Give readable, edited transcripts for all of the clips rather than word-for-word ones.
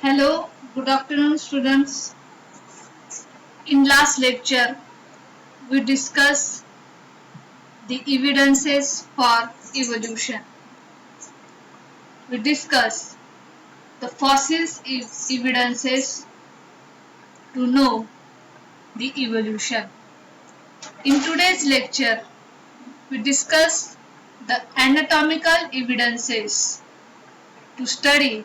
Hello, good afternoon students. In last lecture, we discussed the evidences for evolution. We discussed the fossils evidences to know the evolution. In today's lecture, we discuss the anatomical evidences to study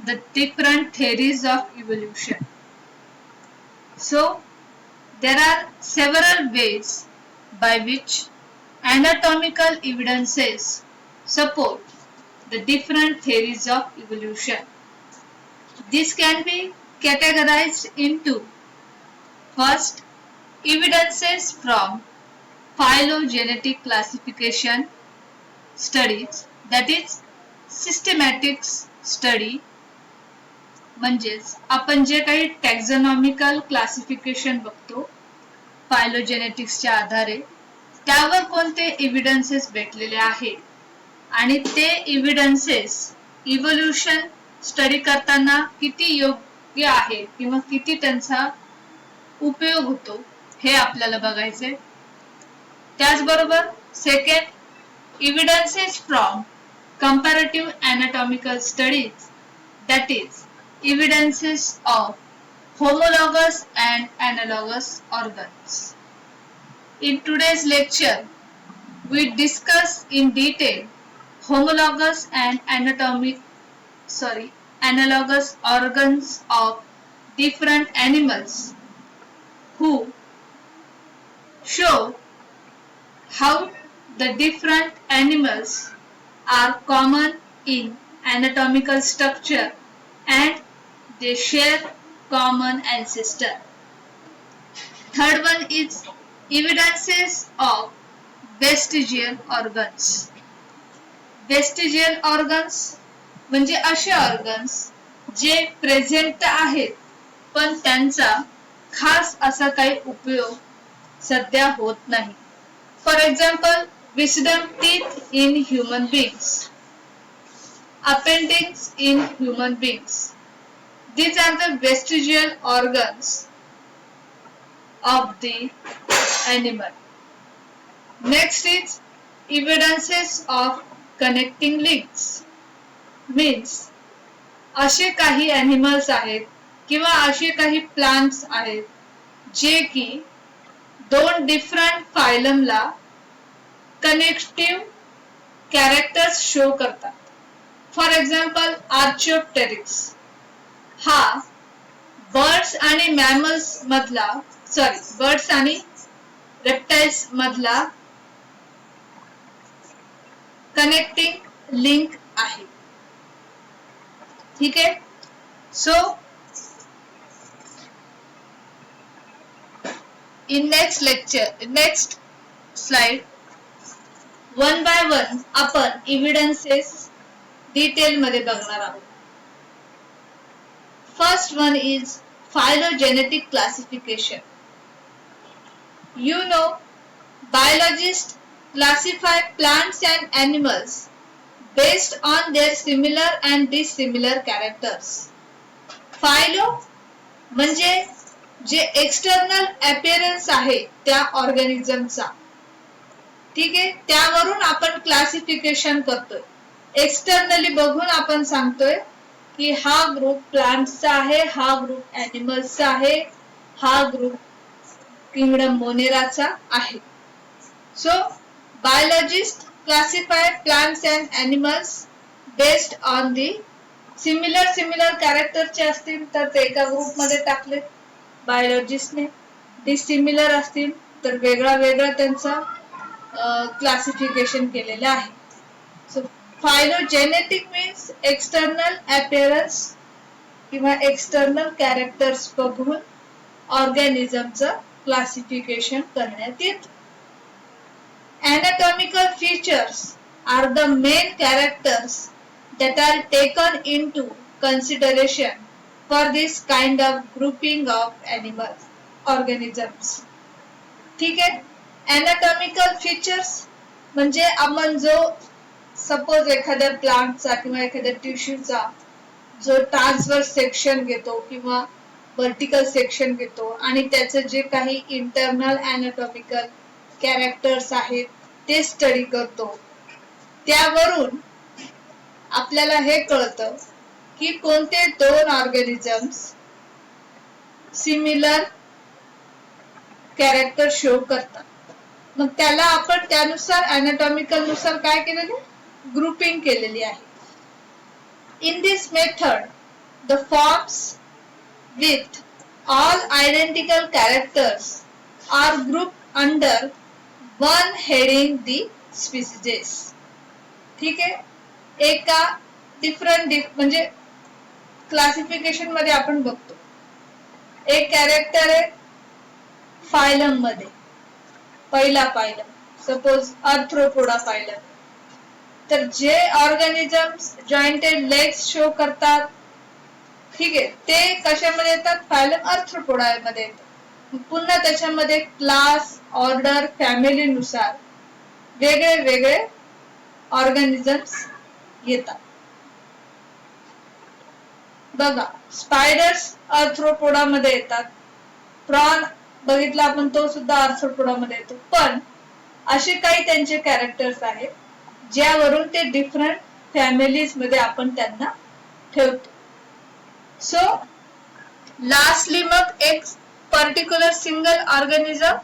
the different theories of evolution. So, there are several ways by which anatomical evidences support the different theories of evolution. This can be categorized into first, evidences from phylogenetic classification studies, that is systematic study. म्हणजेच आपण जे काही टॅक्झॉनॉमिकल classification बघतो फायलोजेनेटिक्सच्या आधारे त्यावर कोणते evidences भेटलेले आहेत आणि ते एव्हिडन्सेस इव्होल्यूशन स्टडी करताना किती योग्य आहे किंवा किती त्यांचा उपयोग होतो हे आपल्याला बघायचे. त्याचबरोबर second, evidences from comparative anatomical studies, that is evidences of homologous and analogous organs. In today's lecture, we discuss in detail homologous and analogous organs of different animals who show how the different animals are common in anatomical structure and they share common ancestor. Third one is evidences of vestigial organs. Vestigial organs म्हणजे असे organs जे present आहेत पण त्यांचा खास असा काही उपयोग सध्या होत नाही. For example, wisdom teeth in human beings, appendix in human beings. These are the vestigial organs of the animal. Next is evidences of connecting links. Means असे काही animals आहेत किंवा असे काही plants आहेत जे की दोन different phylum ला connective characters show करतात. For example, Archaeopteryx हा बर्ड्स आणि मॅमल्स मधला बर्ड्स आणि रेप्टाइल्स मधला कनेक्टिंग लिंक आहे. ठीक आहे. So in next slide one by one आपण एव्हिडन्सेस डिटेल मध्ये बघणार आहोत. First one is phylogenetic classification. You know, biologists classify plants and animals based on their similar and dissimilar characters. Phylo म्हणजे जे external appearance आहे त्या ऑर्गॅनिझमचा. ठीक आहे, त्यावरून आपण क्लासिफिकेशन करतोय. एक्सटर्नली बघून आपण सांगतोय की हा ग्रुप प्लांट्सचा आहे, हा ग्रुप ॲनिमल्सचा आहे, हा ग्रुप किंगडम मोनेराचा आहे. So biologist classify plants and animals based on the similar कॅरेक्टरचे असतील तर ते एका ग्रुपमध्ये टाकले बायोलॉजिस्टने, डिसिमिलर असतील तर वेगळा त्यांचा क्लासिफिकेशन केलेलं आहे. So phylogenetic means external appearance किंवा external characters बघून organismचं classification करण्यात येतं. Anatomical features are the main characters that are taken into consideration for this kind of grouping of animals, organisms. ठीक आहे. Anatomical features म्हणजे आपण जो सपोज एखाद्या प्लांटचा किंवा एखाद्या टिश्यूचा जो ट्रान्सवर्स सेक्शन घेतो किंवा वर्टिकल सेक्शन घेतो आणि त्याचे जे काही इंटरनल अॅनाटॉमिकल कॅरेक्टर्स आहेत ते स्टडी करतो. त्यावरून आपल्याला हे कळतं की कोणते दोन ऑर्गॅनिझम्स सिमिलर कॅरेक्टर शो करतात. मग त्याला आपण त्यानुसार अॅनाटॉमिकल नुसार काय केलेले, ग्रुपिंग केलेली आहे. In this method, the forms with all identical characters are grouped under one heading, the species. ठीक आहे. एका डिफरंट म्हणजे क्लासिफिकेशन मध्ये आपण बघतो, एक कॅरेक्टर आहे फायलम मध्ये, पहिला फायलम सपोज आर्थ्रोपोडा फायलम, तर जे ऑर्गॅनिझम्स जॉइंटेड लेग्स शो करतात, ठीक आहे, ते कशामध्ये येतात, फायलम आर्थ्रोपोडा मध्ये येतात. पुन्हा त्याच्यामध्ये क्लास, ऑर्डर, फॅमिली नुसार वेगळे वेगळे ऑर्गॅनिझम्स येतात. बघा, स्पायडर्स आर्थ्रोपोडा मध्ये येतात, प्रॉन बघितला आपण तो सुद्धा आर्थ्रोपोडा मध्ये येतो. पण असे काही त्यांचे कॅरेक्टर्स आहेत ज्यावरून ते डिफरंट फॅमिलीज मध्ये आपण त्यांना ठेवतो. सो लास्टली मग एक पर्टिक्युलर सिंगल ऑर्गॅनिझम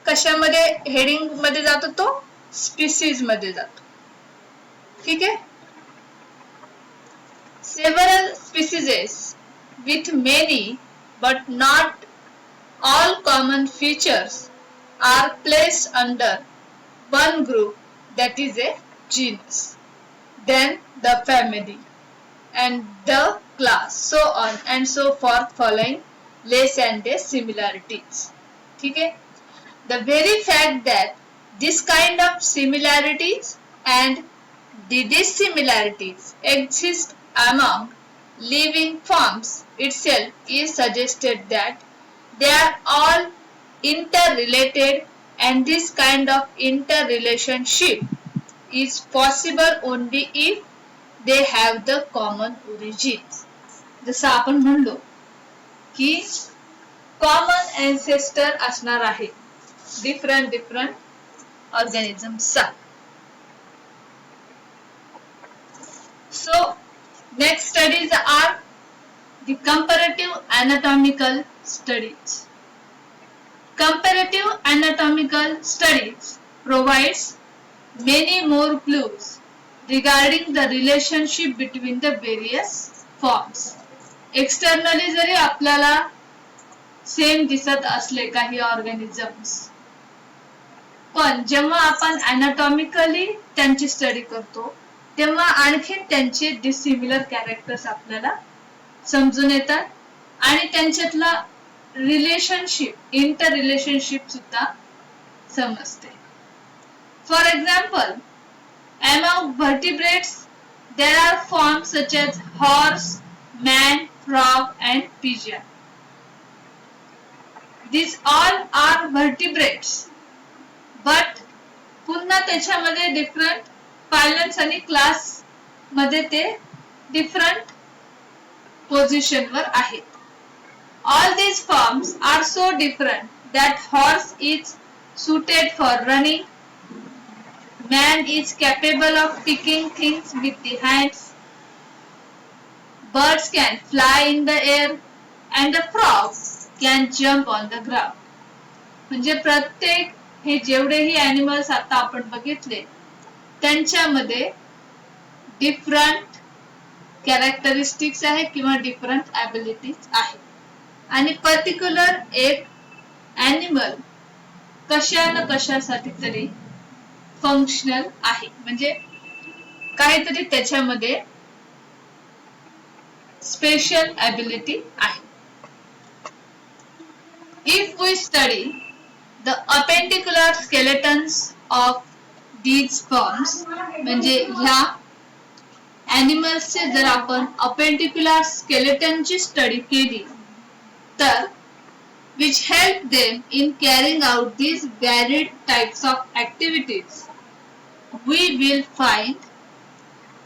कशामध्ये हेडिंग मध्ये जातो, तो स्पीसीज मध्ये जातो. ठीक आहे. Several specieses with many but not all common features are placed under one group, that is a genus, then the family and the class, so on and so forth, following less and less similarities. Okay? The very fact that this kind of similarities and the dissimilarities exist among living forms itself is suggested that they are all interrelated, and this kind of interrelationship is possible only if they have the common origins. जसं आपण म्हणलो की common ancestor असणार आहे different ऑर्गॅनिझम्सचा. So next studies are the comparative anatomical studies. Comparative anatomical studies provides many more clues regarding the relationship between the various forms. Externally जरी आपल्याला same दिसत असले काही ऑर्गॅनिझम्स, पण जेव्हा आपण अॅनाटॉमिकली त्यांची स्टडी करतो तेव्हा आणखीन त्यांचे डिसिमिलर कॅरेक्टर्स आपल्याला समजून येतात आणि त्यांच्यातला रिलेशनशिप, इंटर रिलेशनशिप सुद्धा समजते. For example, among vertebrates there are forms such as horse, man, frog and pigeon. These all are vertebrates, but पुन्हा त्याच्यामध्ये डिफरंट फायलम्स आणि क्लास मध्ये ते डिफरंट पोझिशन वर आहेत. All these forms are so different that horse is suited for running, man is capable of picking things with the hands, birds can fly in the air and the frog can jump on the ground. म्हणजे प्रत्येक हे जेवढेही animals आता आपण बघितले त्यांच्यामध्ये different characteristics आहेत किंवा डिफरंट ॲबिलिटीज आहेत. आणि पर्टिक्युलर एक ॲनिमल कशा न कशासाठी तरी फंक्शनल आहे, म्हणजे काहीतरी त्याच्यामध्ये स्पेशल ॲबिलिटी आहे. If we study the appendicular skeletons of these forms, म्हणजे ह्या ॲनिमल्सचे जर आपण appendicular skeleton ची स्टडी केली तर which help them in carrying out these varied types of activities, we will find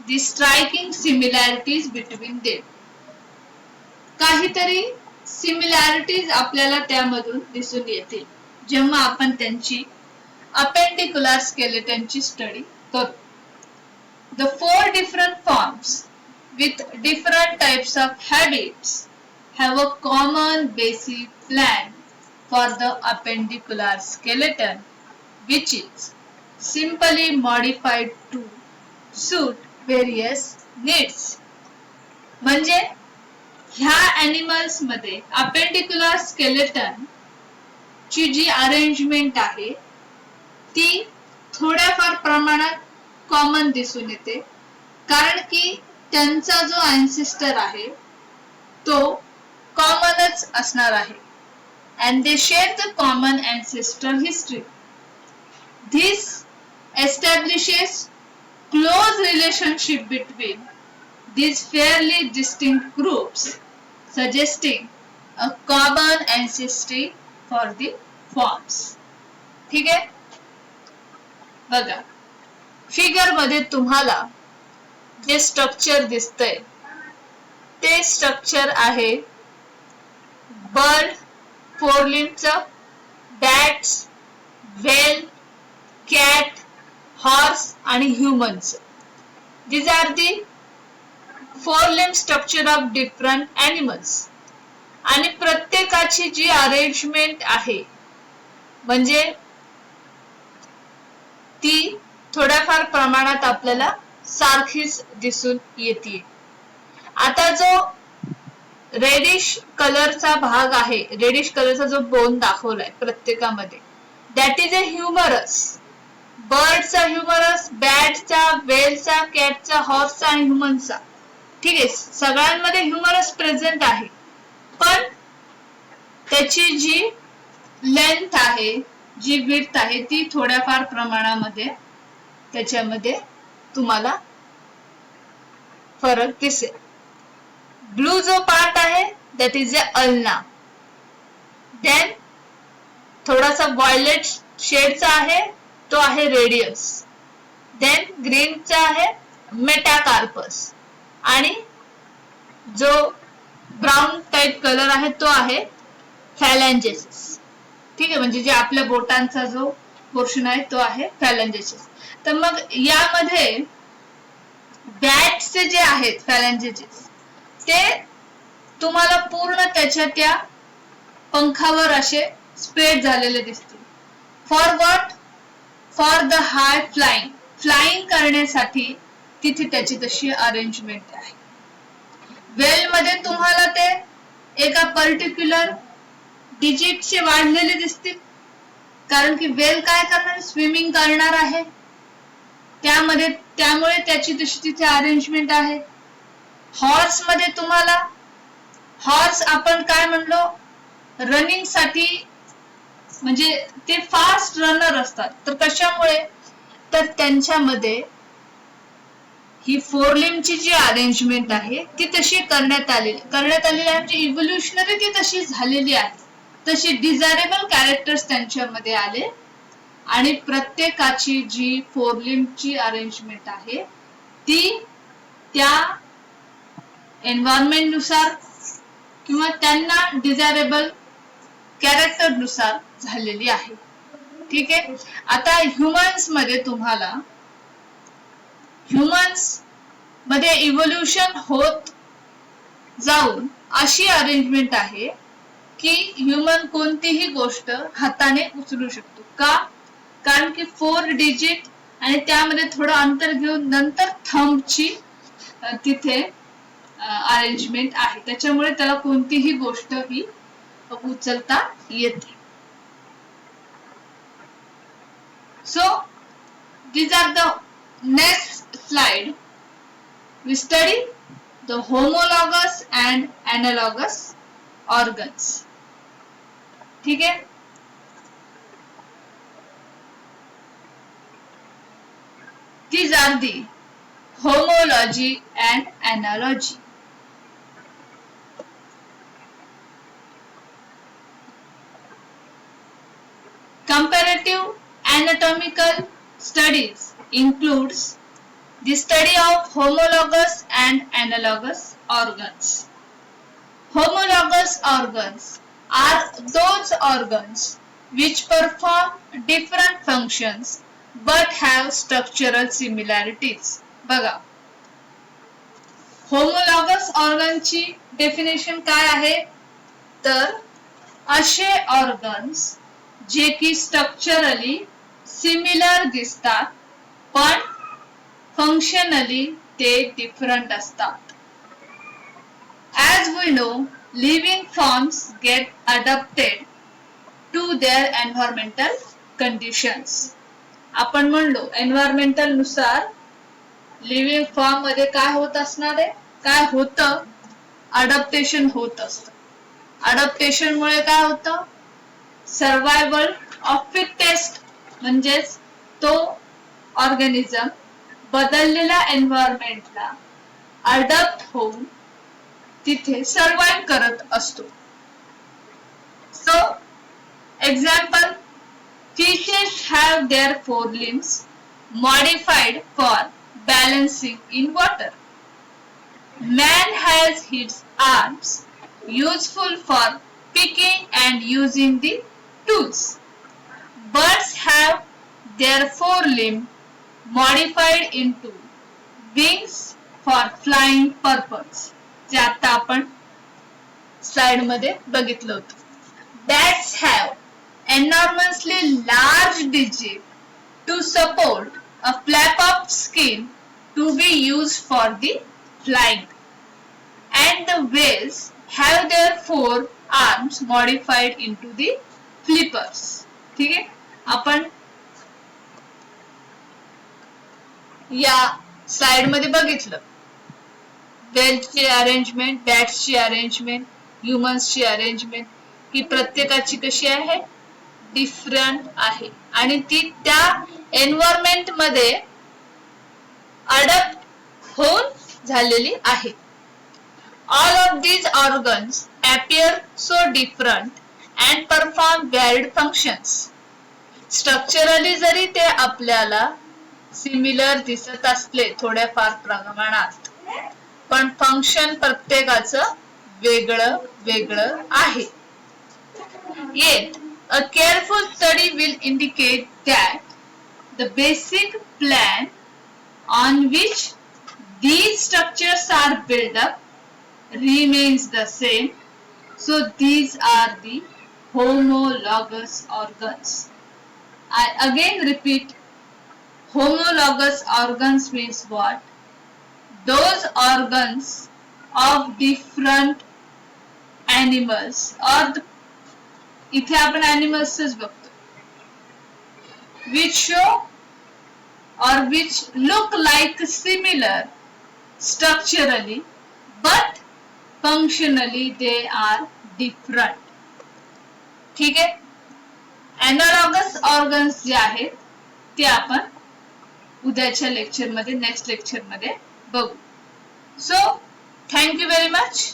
the striking similarities between them. काहीतरी similarities आपल्याला त्यामधून दिसून येतील जेव्हा आपण त्यांची अपेंडिक्युलर स्केलेटनची स्टडी करू. The four different forms with different types of habits have a common basic plan for the appendicular skeleton, which is simply modified to suit various needs. म्हणजे ह्या animals मध्ये appendicular skeleton ची जी अरेंजमेंट आहे ती थोड्याफार प्रमाणात common दिसून येते कारण की त्यांचा जो ancestor आहे तो कॉमनच असणार आहे and they share the common ancestral history. This establishes close relationship between these fairly distinct groups, suggesting a common ancestry for the forms. ठीक आहे? बघा फिगर मध्ये तुम्हाला जे स्ट्रक्चर दिसतंय ते स्ट्रक्चर आहे बर्ड, फोर लिम्बचं, बॅट्स, व्हेल, कॅट, हॉर्स आणि ह्युमनचं. These are the four limb structure of different animals. आणि प्रत्येकाची जी अरेंजमेंट आहे म्हणजे ती थोड्याफार प्रमाणात आपल्याला सारखीच दिसून येते. आता जो रेडिश कलरचा भाग आहे, रेडिश कलरचा जो बोन दाखवलाय प्रत्येकामध्ये, दॅट इज अ ह्युमरस. बर्डचा ह्युमरस, बॅटचा, वेलचा, कॅटचा, हॉर्सचा आणि ह्युमनचा. ठीक आहे, सगळ्यांमध्ये ह्युमरस प्रेझेंट आहे पण त्याची जी लेंथ आहे, जी विड्थ आहे ती थोड्याफार प्रमाणामध्ये त्याच्यामध्ये तुम्हाला फरक दिसेल. ब्लू जो पार्ट आहे दॅट इज अ अल्ना. देन थोडासा व्हायलेट शेडचा आहे तो आहे रेडियस. देन ग्रीनचा आहे मेटाकार्पस आणि जो ब्राउन टाइप कलर आहे तो आहे फॅलॅंजेसिस. ठीक आहे, म्हणजे जे आपल्या बोटांचा जो पोर्शन आहे तो आहे फॅलॅंजेसिस. तर मग यामध्ये बॅटचे जे आहेत फॅलॅंजेसिस ते तुम्हाला पूर्ण त्याच्या त्या पंखावर असे स्प्रेड झालेले दिसतील. For what? For the high flying. Flying करण्यासाठी तिथे त्याची तशी अरेंजमेंट आहे. वेल मध्ये तुम्हाला ते एका पर्टिक्युलर डिजिटचे वाढलेले दिसतील कारण की वेल काय करणार, स्विमिंग करणार आहे त्यामुळे त्याची तशी तिथे अरेंजमेंट आहे. हॉर्स मध्ये तुम्हाला, हॉर्स आपण काय म्हणलो, रनिंग साठी म्हणजे ते फास्ट रनर असतात. तर कशामुळे? तर त्यांच्यामध्ये ही फोर लिम्बची जी अरेंजमेंट आहे ती तशी करण्यात आलेली आहे म्हणजे इव्होल्युशनरी ती तशी झालेली आहे. तशी डिझायरेबल कॅरेक्टर्स त्यांच्यामध्ये आले आणि प्रत्येकाची जी फोर लिम्बची अरेंजमेंट आहे ती त्या एन्व्हायरमेंट नुसार किंवा त्यांना डिझायरेबल कॅरेक्टर नुसार झालेली आहे. ठीक आहे, आता ह्युमन्स मध्ये तुम्हाला ह्युमन्स मध्ये इव्होल्युशन होत जाऊन अशी अरेंजमेंट आहे की ह्युमन कोणतीही गोष्ट हाताने उचलू शकतो. का? कारण की 4 डिजिट आणि त्यामध्ये थोडं अंतर घेऊन नंतर थंबची तिथे अरेंजमेंट आहे, त्याच्यामुळे त्याला कोणतीही गोष्ट ही उचलता येते. So these are the next slide. We study the homologous and analogous organs. ठीक है? These are the homology and analogy. Comparative anatomical studies includes The study of homologous and analogous organs. Homologous organs are those organs which perform different functions but have structural similarities. बघा, homologous organची definition काय आहे तर असे organs जे की structurally similar दिसतात पण functionally ते डिफरंट असतात. As we know, living forms get adapted to their environmental conditions. आपण म्हणलो एन्व्हायरमेंटल नुसार लिव्हिंग फॉर्म मध्ये काय होत असणार आहे, काय होतं, अडॅप्टेशन होत असतं. अडॅप्टेशन मुळे काय होतं, सर्वायवल ऑफ फिटेस्ट म्हणजेच तो ऑर्गॅनिझम बदललेल्या एन्व्हायरमेंटला अडॅप्ट होऊन तिथे सर्वाइव्ह करत असतो. So, example, fishes have their forelimbs modified for balancing in water. Man has his arms useful for picking and using the tools. Birds have their forelimb modified into wings for flying purpose. जे आता आपण slide मध्ये बघितलं होतं. Bats have enormously large digits to support a flap of skin to be used for the flying. And the whales have their forearms modified into the flippers. ठीक आहे, आपण या स्लाइड मध्ये बघितलं वेल्सची अरेंजमेंट, बॅट्सची अरेंजमेंट, ह्युमन्सची अरेंजमेंट ही प्रत्येकाची कशी आहे, different आहे आणि ती त्या एन्व्हायरमेंट मध्ये अडॅप्ट होऊन झालेली आहे. All of these organs appear so different and perform varied functions. Structurally जरी ते आपल्याला सिमिलर दिसत असले थोड्याफार प्रमाणात, पण फंक्शन प्रत्येकाचं वेगळं वेगळं आहे. Yet, a careful study will indicate that the basic plan on which these structures are built up remains the same. So these are the homologous organs. I again repeat, homologous organs means what? Those organs of different animals or इथे आपण animals बघतो, which show or which look like similar structurally but functionally they are different. ठीक आहे, analogous organs जे आहेत ते आपण उद्याच्या लेक्चर मध्ये, नेक्स्ट लेक्चर मध्ये बघू. So, thank you very much.